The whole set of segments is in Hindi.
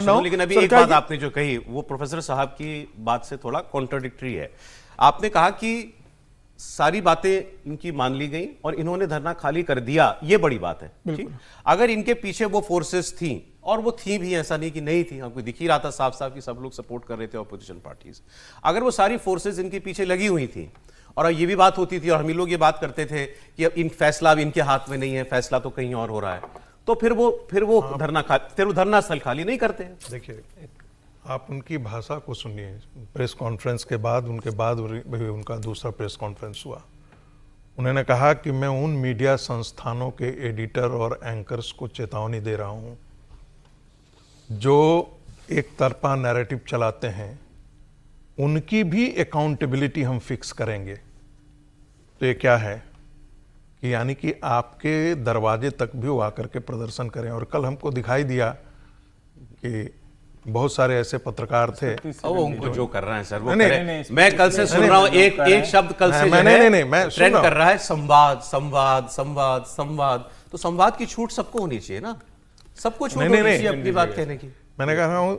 लेकिन अभी एक बात आपने जो कही वो प्रोफेसर साहब की बात से थोड़ा कॉन्ट्राडिक्टरी है। आपने कहा कि सारी बातें इनकी मान ली गई और इन्होंने धरना खाली कर दिया, ये बड़ी बात है। ठीक, अगर इनके पीछे वो फोर्सेस थी, और वो थी भी, ऐसा नहीं कि नहीं थी, हमको दिख ही रहा था साफ साफ कि सब लोग सपोर्ट कर रहे थे ऑपोजिशन पार्टीज। अगर वो सारी फोर्सेस इनके पीछे लगी हुई थी और ये भी बात होती थी और हम लोग ये बात करते थे कि अब फैसला अब इनके हाथ में नहीं है, फैसला तो कहीं और हो रहा है, तो फिर वो धरना स्थल खाली नहीं करते हैं। देखिए, आप उनकी भाषा को सुनिए। प्रेस कॉन्फ्रेंस के बाद उनका दूसरा प्रेस कॉन्फ्रेंस हुआ। उन्होंने कहा कि मैं उन मीडिया संस्थानों के एडिटर और एंकर्स को चेतावनी दे रहा हूं जो एक तरफा नैरेटिव चलाते हैं, उनकी भी अकाउंटेबिलिटी हम फिक्स करेंगे। तो ये क्या है कि यानी कि आपके दरवाजे तक भी वो आकर के प्रदर्शन करें। और कल हमको दिखाई दिया कि बहुत सारे ऐसे पत्रकार थे। वो उनको जो कर रहे हैं सर, वो नहीं, मैं कल से सुन रहा हूं एक शब्द कल से मैं ट्रेंड कर रहा है, संवाद संवाद संवाद संवाद। तो संवाद की छूट सबको होनी चाहिए ना, सबको छूट होनी चाहिए अपनी बात कहने की। मैंने कहा हूं,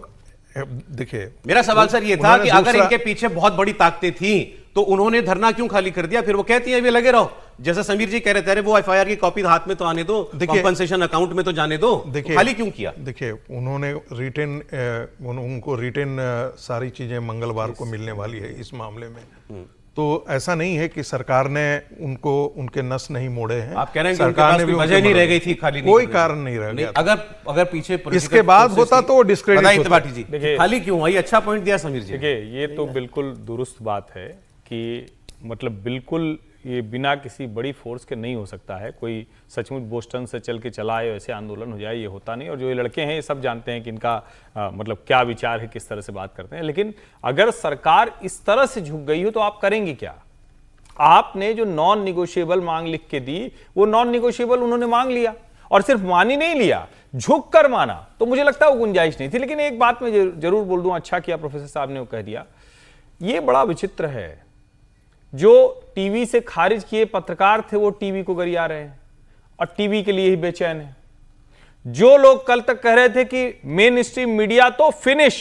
देखिए मेरा सवाल सर ये था कि अगर इनके पीछे बहुत बड़ी ताकतें थी तो उन्होंने धरना क्यों खाली कर दिया? फिर वो कहती हैं अभी लगे रहो, जैसा समीर जी कह रहे थे, वो एफआईआर की कॉपी हाथ में तो आने दो, कॉम्पनसेशन अकाउंट में तो जाने दो, खाली क्यों किया? देखिए, उन्होंने उनको रिटेन सारी चीजें मंगलवार को मिलने वाली है इस मामले में। तो ऐसा नहीं है कि सरकार ने उनके नस नहीं मोड़े हैं। आप कह रहे हैं कि सरकार ने भी वजह नहीं रह गई थी, खाली कोई कारण नहीं रह गया। अगर पीछे इसके बाद होता तो डिस्क्रेडिट होता। जी खाली क्यों हुआ? ये अच्छा पॉइंट दिया समीर जी। देखिए, ये तो बिल्कुल दुरुस्त बात है कि मतलब बिल्कुल ये बिना किसी बड़ी फोर्स के नहीं हो सकता है। कोई सचमुच बोस्टन से चल के चला आए ऐसे आंदोलन हो जाए, ये होता नहीं। और जो ये लड़के हैं ये सब जानते हैं कि इनका मतलब क्या विचार है, किस तरह से बात करते हैं। लेकिन अगर सरकार इस तरह से झुक गई हो तो आप करेंगे क्या? आपने जो नॉन निगोशिएबल मांग लिख के दी, वो नॉन निगोशिएबल उन्होंने मांग लिया, और सिर्फ मान ही नहीं लिया, झुक कर माना। तो मुझे लगता है वो गुंजाइश नहीं थी। लेकिन एक बात मैं जरूर बोल दूं, अच्छा किया प्रोफेसर साहब ने वो कह दिया। ये बड़ा विचित्र है, जो टीवी से खारिज किए पत्रकार थे वो टीवी को गरिया रहे हैं और टीवी के लिए ही बेचैन है। जो लोग कल तक कह रहे थे कि मेन स्ट्रीम मीडिया तो फिनिश,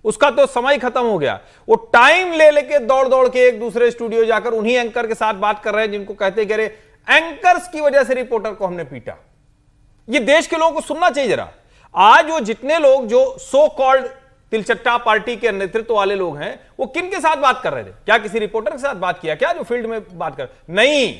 उसका तो समय खत्म हो गया, वो टाइम ले लेके दौड़ दौड़ के एक दूसरे स्टूडियो जाकर उन्हीं एंकर के साथ बात कर रहे हैं जिनको कहते कह रहे एंकर्स की वजह से रिपोर्टर को हमने पीटा। ये देश के लोगों को सुनना चाहिए जरा। आज वो जितने लोग जो सो कॉल्ड तिलचट्टा पार्टी के नेतृत्व वाले लोग हैं, वो किन के साथ बात कर रहे थे? क्या किसी रिपोर्टर के साथ बात किया क्या जो फील्ड में बात कर? नहीं,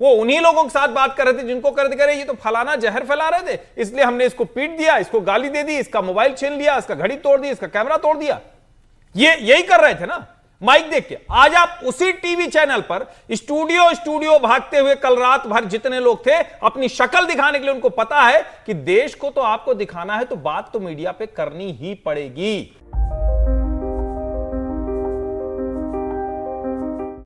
वो उन्हीं लोगों के साथ बात कर रहे थे जिनको कर रहे ये तो फलाना जहर फैला रहे थे, इसलिए हमने इसको पीट दिया, इसको गाली दे दी, इसका मोबाइल छीन लिया, इसका घड़ी तोड़ दी, इसका कैमरा तोड़ दिया। ये यही कर रहे थे ना माइक देख के। आज आप उसी टीवी चैनल पर स्टूडियो भागते हुए कल रात भर जितने लोग थे, अपनी शक्ल दिखाने के लिए उनको पता है कि देश को तो आपको दिखाना है, तो बात तो मीडिया पे करनी ही पड़ेगी।